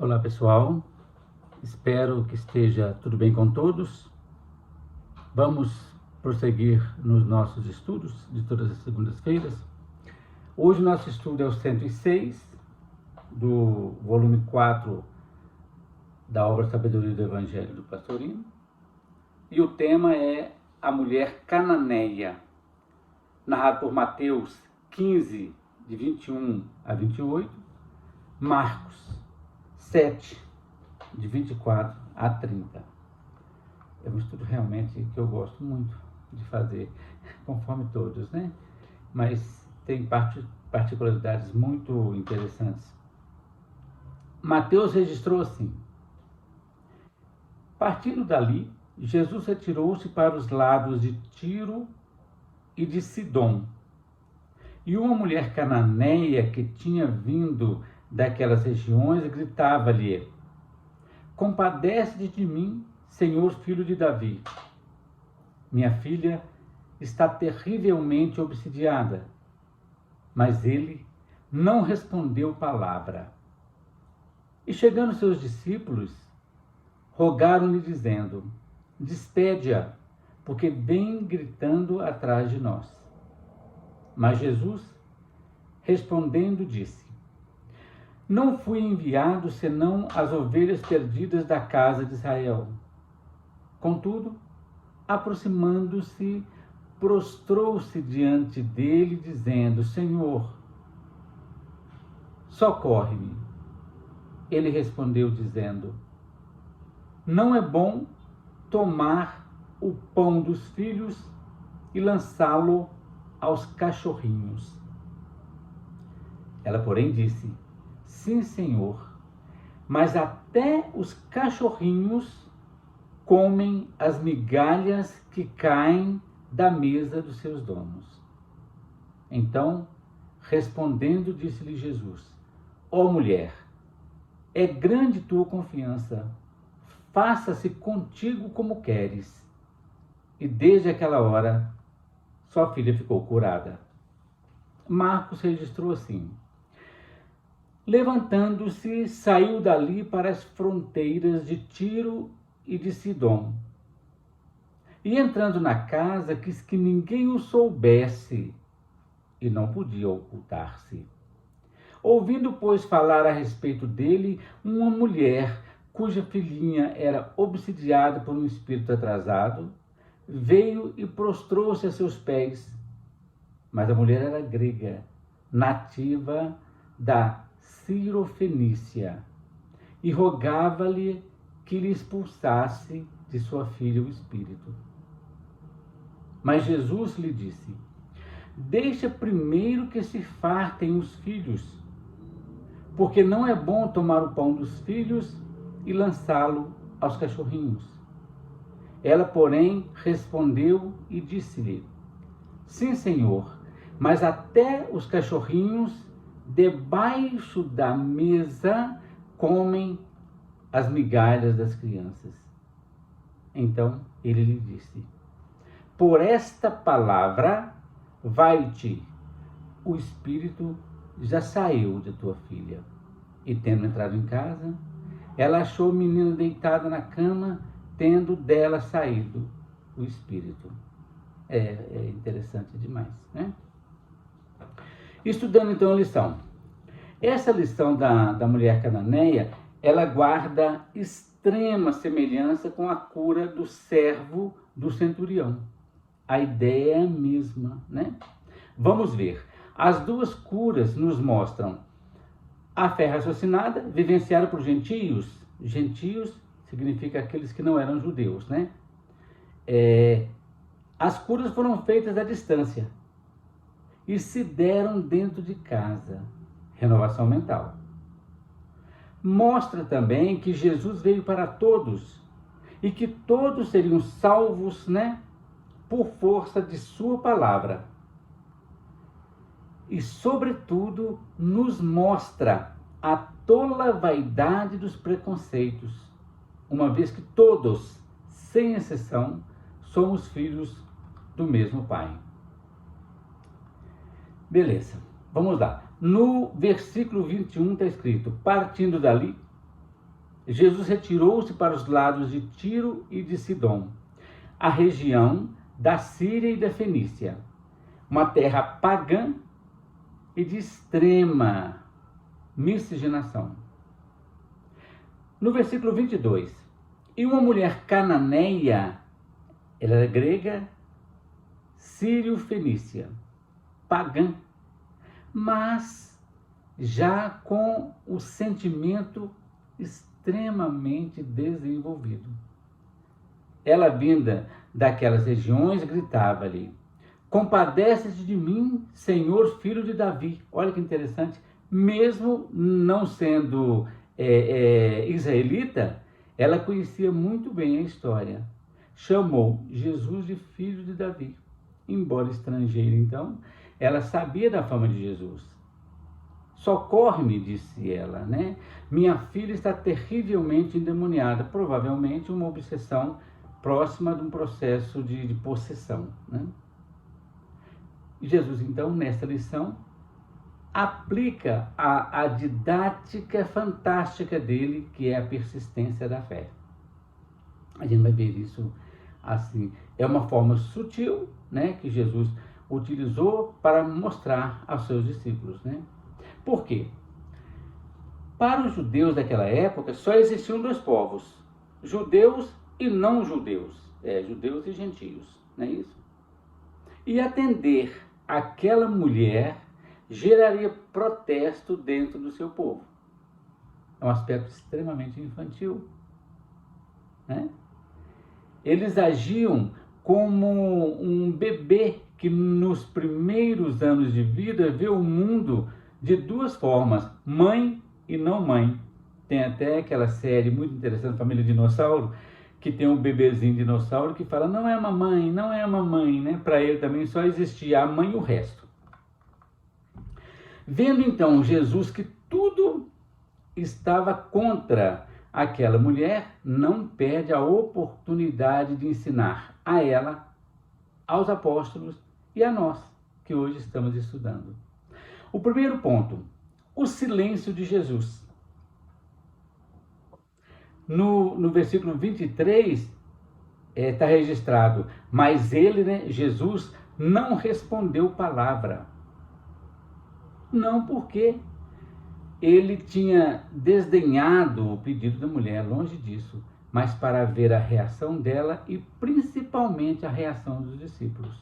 Olá pessoal, espero que esteja tudo bem com todos. Vamos prosseguir nos nossos estudos de todas as segundas-feiras. Hoje nosso estudo é o 106 do volume 4 da obra Sabedoria do Evangelho do Pastorino. E o tema é a mulher cananeia, narrado por Mateus 15, de 21 a 28, Marcos 7, de 24 a 30. É um estudo realmente que eu gosto muito de fazer, conforme todos, né? Mas tem particularidades muito interessantes. Mateus registrou assim: partindo dali, Jesus retirou-se para os lados de Tiro e de Sidom. E uma mulher cananeia que tinha vindo daquelas regiões gritava-lhe: compadece-te de mim, Senhor, filho de Davi. Minha filha está terrivelmente obsidiada. Mas ele não respondeu palavra. E chegando seus discípulos, rogaram-lhe dizendo: despede-a, porque vem gritando atrás de nós. Mas Jesus, respondendo, disse: não fui enviado senão as ovelhas perdidas da casa de Israel. Contudo, aproximando-se, prostrou-se diante dele, dizendo: Senhor, socorre-me. Ele respondeu, dizendo: não é bom tomar o pão dos filhos e lançá-lo aos cachorrinhos. Ela, porém, disse: sim, Senhor, mas até os cachorrinhos comem as migalhas que caem da mesa dos seus donos. Então, respondendo, disse-lhe Jesus: ó mulher, é grande tua confiança, faça-se contigo como queres. E desde aquela hora, sua filha ficou curada. Marcos registrou assim: levantando-se, saiu dali para as fronteiras de Tiro e de Sidom. E entrando na casa, quis que ninguém o soubesse, e não podia ocultar-se. Ouvindo, pois, falar a respeito dele, uma mulher, cuja filhinha era obsidiada por um espírito atrasado, veio e prostrou-se a seus pés. Mas a mulher era grega, nativa da Cirofenícia, e rogava-lhe que lhe expulsasse de sua filha o espírito. Mas Jesus lhe disse: deixa primeiro que se fartem os filhos, porque não é bom tomar o pão dos filhos e lançá-lo aos cachorrinhos. Ela, porém, respondeu e disse-lhe: sim, Senhor, mas até os cachorrinhos debaixo da mesa comem as migalhas das crianças. Então ele lhe disse: por esta palavra, vai-te, o espírito já saiu de tua filha. E tendo entrado em casa, ela achou o menino deitada na cama, tendo dela saído o espírito. É interessante demais, né? Estudando então a lição. Essa lição da mulher cananeia, ela guarda extrema semelhança com a cura do servo do centurião. A ideia é a mesma, né? Vamos ver. As duas curas nos mostram a fé raciocinada, vivenciada por gentios. Gentios significa aqueles que não eram judeus, né? As curas foram feitas à distância e se deram dentro de casa. Renovação mental. Mostra também que Jesus veio para todos e que todos seriam salvos, né, por força de sua palavra. E, sobretudo, nos mostra a tola vaidade dos preconceitos, uma vez que todos, sem exceção, somos filhos do mesmo Pai. Beleza, vamos lá. No versículo 21 está escrito: partindo dali, Jesus retirou-se para os lados de Tiro e de Sidom, a região da Síria e da Fenícia, uma terra pagã e de extrema miscigenação. No versículo 22, e uma mulher cananeia, ela era grega, sírio-fenícia, pagã, mas já com o sentimento extremamente desenvolvido. Ela, vinda daquelas regiões, gritava-lhe: compadece-te de mim, Senhor, filho de Davi. Olha que interessante, mesmo não sendo israelita, ela conhecia muito bem a história. Chamou Jesus de filho de Davi. Embora estrangeira, então, ela sabia da fama de Jesus. Socorre-me, disse ela, né? Minha filha está terrivelmente endemoniada, provavelmente uma obsessão próxima de um processo de possessão, né? E Jesus, então, nesta lição, aplica a didática fantástica dele, que é a persistência da fé. A gente vai ver isso assim. É uma forma sutil, né, que Jesus utilizou para mostrar aos seus discípulos, né? Por quê? Para os judeus daquela época, só existiam dois povos: judeus e não judeus. Judeus e gentios, não é isso? E atender aquela mulher geraria protesto dentro do seu povo. É um aspecto extremamente infantil, né? Eles agiam como um bebê que nos primeiros anos de vida vê o mundo de duas formas: mãe e não mãe. Tem até aquela série muito interessante, Família Dinossauro, que tem um bebezinho dinossauro que fala: não é mamãe, não é mamãe, né? Para ele também só existia a mãe e o resto. Vendo então Jesus que tudo estava contra aquela mulher, não perde a oportunidade de ensinar a ela, aos apóstolos e a nós, que hoje estamos estudando. O primeiro ponto: o silêncio de Jesus. No versículo 23, está registrado: mas ele, né, Jesus, não respondeu palavra. Não, porque ele tinha desdenhado o pedido da mulher, longe disso, mas para ver a reação dela e principalmente a reação dos discípulos.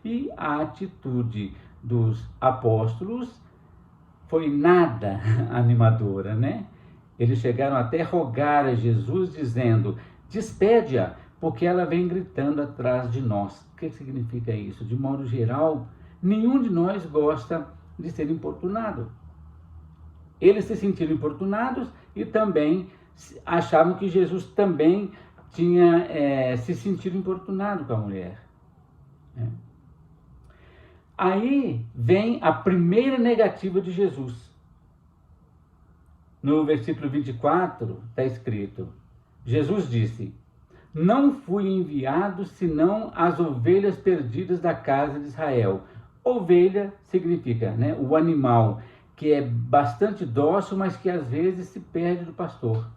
E a atitude dos apóstolos foi nada animadora, né? Eles chegaram até a rogar a Jesus, dizendo: despede-a, porque ela vem gritando atrás de nós. O que significa isso? De modo geral, nenhum de nós gosta de ser importunado. Eles se sentiram importunados e também achavam que Jesus também tinha se sentido importunado com a mulher. Aí vem a primeira negativa de Jesus. No versículo 24 está escrito: Jesus disse: não fui enviado senão as ovelhas perdidas da casa de Israel. Ovelha significa, né, o animal que é bastante dócil, mas que às vezes se perde do pastor.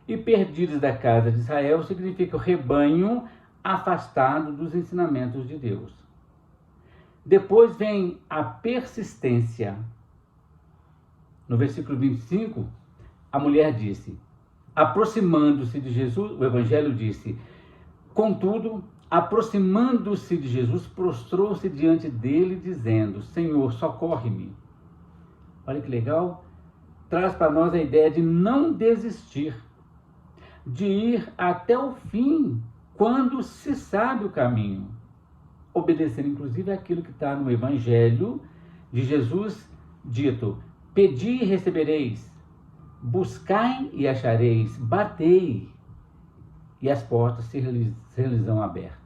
E perdidos da casa de Israel significa o rebanho afastado dos ensinamentos de Deus. Depois vem a persistência. No versículo 25, a mulher disse, aproximando-se de Jesus, o evangelho disse: contudo, aproximando-se de Jesus, prostrou-se diante dele, dizendo: Senhor, socorre-me. Olha que legal. Traz para nós a ideia de não desistir, de ir até o fim, quando se sabe o caminho. Obedecer, inclusive, aquilo que está no evangelho de Jesus, dito: pedi e recebereis, buscai e achareis, batei, e as portas se realizam abertas.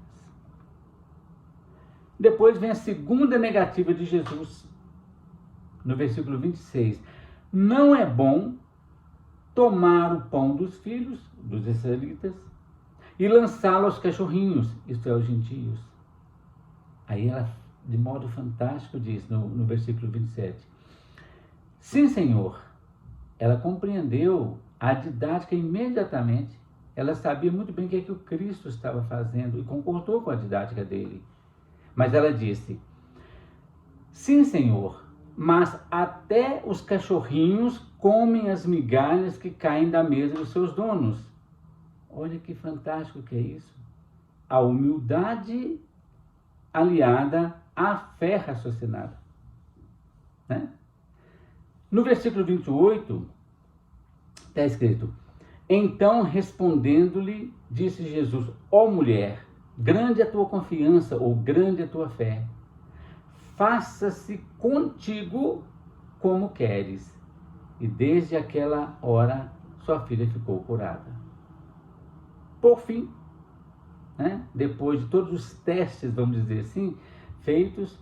Depois vem a segunda negativa de Jesus, no versículo 26. Não é bom tomar o pão dos filhos, dos israelitas, e lançá-lo aos cachorrinhos, isto é, aos gentios. Aí ela, de modo fantástico, diz no versículo 27. Sim, Senhor. Ela compreendeu a didática imediatamente. Ela sabia muito bem o que o Cristo estava fazendo e concordou com a didática dele. Mas ela disse: sim, Senhor, mas até os cachorrinhos comem as migalhas que caem da mesa dos seus donos. Olha que fantástico que é isso. A humildade aliada à fé raciocinada. Né? No versículo 28, está escrito: então, respondendo-lhe, disse Jesus: ó mulher, grande é a tua confiança, ou grande é a tua fé. Faça-se contigo como queres. E desde aquela hora, sua filha ficou curada. Por fim, né, depois de todos os testes, vamos dizer assim, feitos,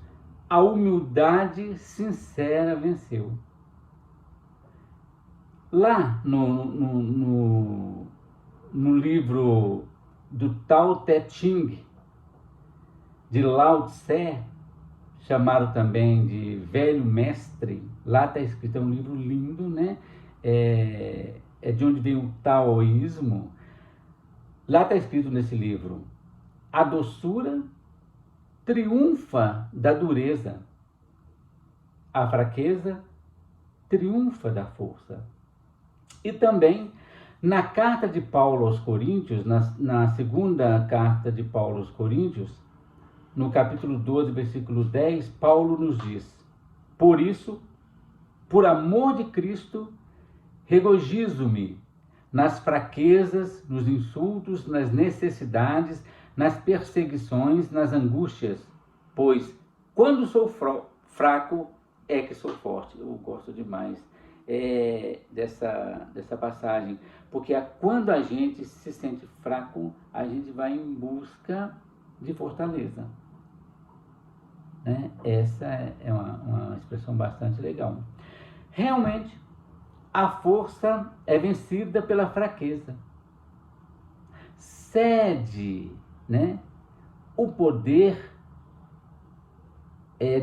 a humildade sincera venceu. Lá no livro do Tao Te Ching, de Lao Tse, chamado também de Velho Mestre, lá está escrito, é um livro lindo, né? É de onde vem o taoísmo. Lá está escrito nesse livro: a doçura triunfa da dureza, a fraqueza triunfa da força. E também na carta de Paulo aos Coríntios, na segunda carta de Paulo aos Coríntios, no capítulo 12, versículo 10, Paulo nos diz: por isso, por amor de Cristo, regozijo-me nas fraquezas, nos insultos, nas necessidades, nas perseguições, nas angústias, pois quando sou fraco é que sou forte. Eu gosto demais dessa passagem, porque quando a gente se sente fraco, a gente vai em busca de fortaleza. Né? Essa é uma expressão bastante legal. Realmente, a força é vencida pela fraqueza. Cede, né, o poder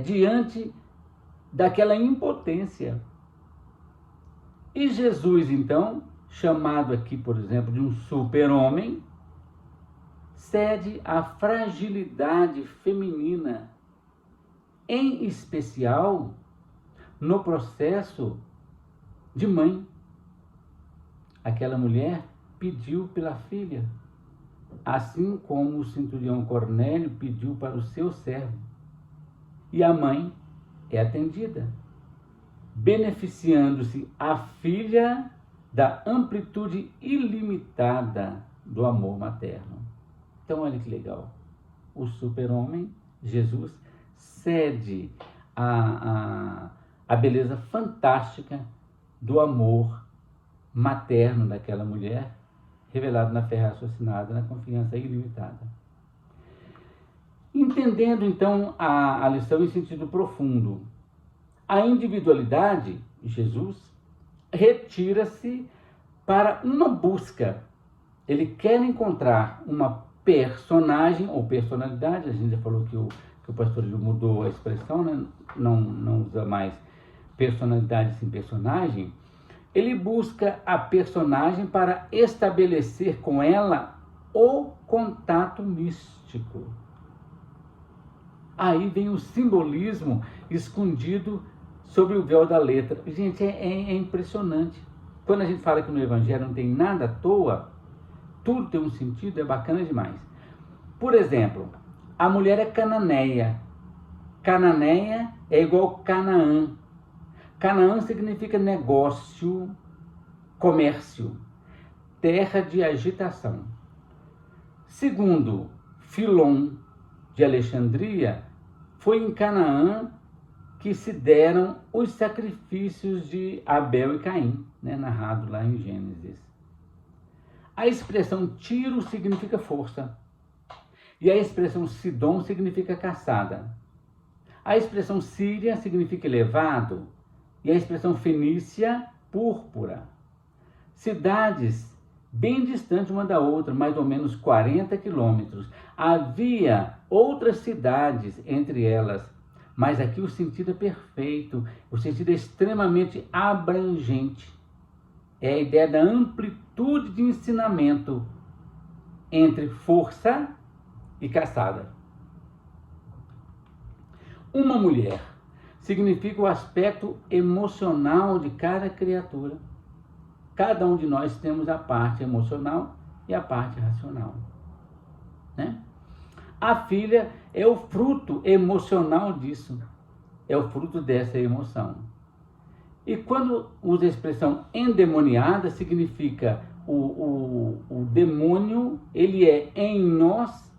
diante daquela impotência. E Jesus, então, chamado aqui, por exemplo, de um super-homem, cede à fragilidade feminina, em especial no processo de mãe. Aquela mulher pediu pela filha, assim como o centurião Cornélio pediu para o seu servo. E a mãe é atendida, beneficiando-se a filha da amplitude ilimitada do amor materno. Então, olha que legal. O super-homem, Jesus, cede a beleza fantástica do amor materno daquela mulher, revelado na fé raciocinada, na confiança ilimitada. Entendendo, então, a lição em sentido profundo, a individualidade, Jesus, retira-se para uma busca. Ele quer encontrar uma personagem ou personalidade. A gente já falou que o pastor mudou a expressão, né? Não usa mais personalidade sem personagem. Ele busca a personagem para estabelecer com ela o contato místico. Aí vem o simbolismo escondido sobre o véu da letra. Gente, é impressionante. Quando a gente fala que no Evangelho não tem nada à toa, tudo tem um sentido, é bacana demais. Por exemplo, a mulher é cananeia. Cananeia é igual Canaã. Canaã significa negócio, comércio, terra de agitação. Segundo Filon de Alexandria, foi em Canaã que se deram os sacrifícios de Abel e Caim, né, narrado lá em Gênesis. A expressão Tiro significa força, e a expressão Sidom significa caçada. A expressão Síria significa elevado, e a expressão Fenícia, púrpura. Cidades bem distantes uma da outra, mais ou menos 40 quilômetros. Havia outras cidades entre elas, mas aqui o sentido é perfeito, o sentido é extremamente abrangente. é a ideia da amplitude de ensinamento entre força e caçada. Uma mulher significa o aspecto emocional de cada criatura. Cada um de nós temos a parte emocional e a parte racional, né? A filha é o fruto emocional disso, é o fruto dessa emoção. E quando usa a expressão endemoniada, significa o demônio, ele é em nós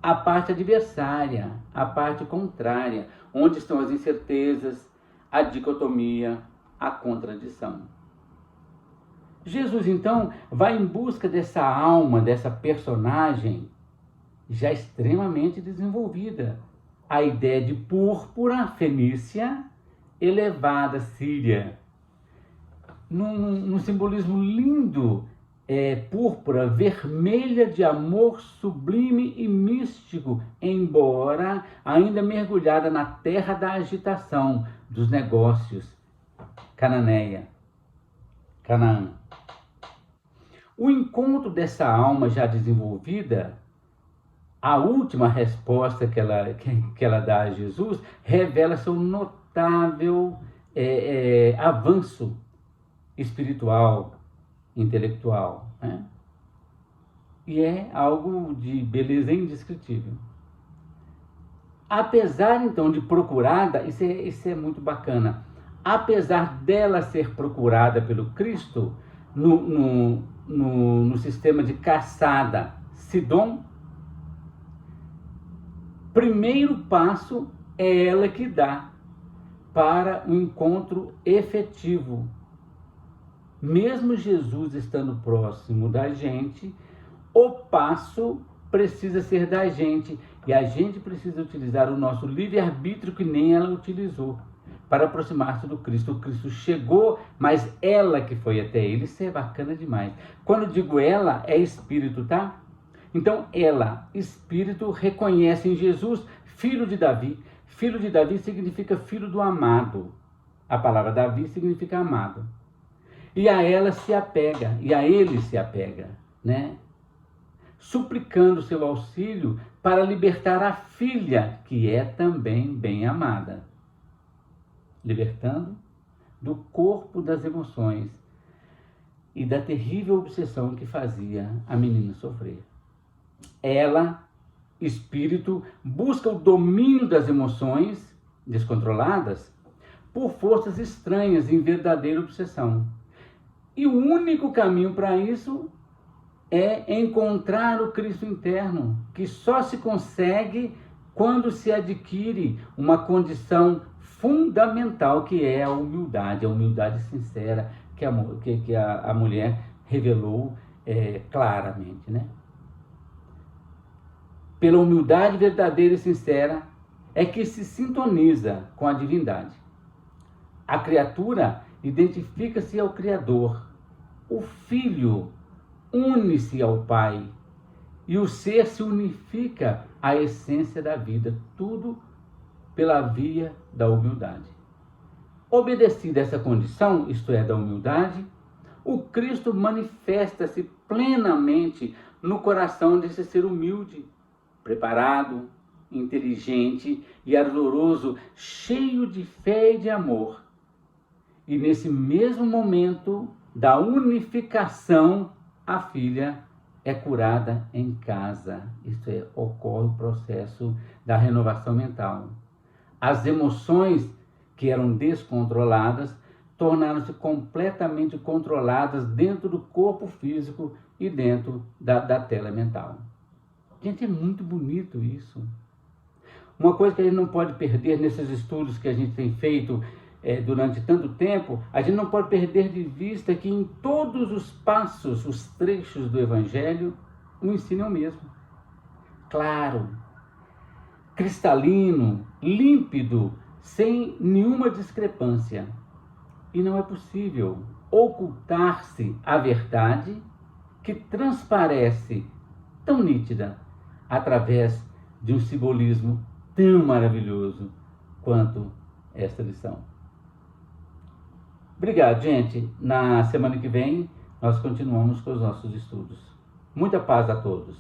a parte adversária, a parte contrária, onde estão as incertezas, a dicotomia, a contradição. Jesus, então, vai em busca dessa alma, dessa personagem já extremamente desenvolvida. A ideia de púrpura fenícia elevada síria. Num simbolismo lindo, púrpura vermelha de amor sublime e místico, embora ainda mergulhada na terra da agitação, dos negócios, Canaã. O encontro dessa alma já desenvolvida, a última resposta que ela dá a Jesus, revela seu notável avanço espiritual, intelectual, né? E é algo de beleza indescritível. Apesar, então, de procurada, isso é muito bacana, apesar dela ser procurada pelo Cristo, no sistema de caçada Sidom, primeiro passo é ela que dá para um encontro efetivo. Mesmo Jesus estando próximo da gente, o passo precisa ser da gente. E a gente precisa utilizar o nosso livre-arbítrio que nem ela utilizou para aproximar-se do Cristo. O Cristo chegou, mas ela que foi até ele. Isso é bacana demais. Quando digo ela, é espírito, tá? Então ela, espírito, reconhece em Jesus filho de Davi. Filho de Davi significa filho do amado. A palavra Davi significa amado. E a ela se apega, e a ele se apega, né? Suplicando seu auxílio para libertar a filha, que é também bem amada. Libertando do corpo das emoções e da terrível obsessão que fazia a menina sofrer. Ela, espírito, busca o domínio das emoções descontroladas por forças estranhas em verdadeira obsessão. E o único caminho para isso é encontrar o Cristo interno, que só se consegue quando se adquire uma condição fundamental, que é a humildade sincera que a mulher revelou claramente, né? Pela humildade verdadeira e sincera é que se sintoniza com a divindade. A criatura identifica-se ao Criador. O Filho une-se ao Pai. E o ser se unifica à essência da vida. Tudo pela via da humildade. Obedecida essa condição, isto é, da humildade, o Cristo manifesta-se plenamente no coração desse ser humilde, preparado, inteligente e ardoroso, cheio de fé e de amor. E nesse mesmo momento da unificação, a filha é curada em casa. Isto é, ocorre o processo da renovação mental. As emoções que eram descontroladas tornaram-se completamente controladas dentro do corpo físico e dentro da tela mental. Gente, é muito bonito isso. Uma coisa que a gente não pode perder nesses estudos que a gente tem feito durante tanto tempo, a gente não pode perder de vista que em todos os passos, os trechos do Evangelho, o ensino é o mesmo. Claro, cristalino, límpido, sem nenhuma discrepância. E não é possível ocultar-se a verdade que transparece tão nítida através de um simbolismo tão maravilhoso quanto esta lição. Obrigado, gente. Na semana que vem, nós continuamos com os nossos estudos. Muita paz a todos.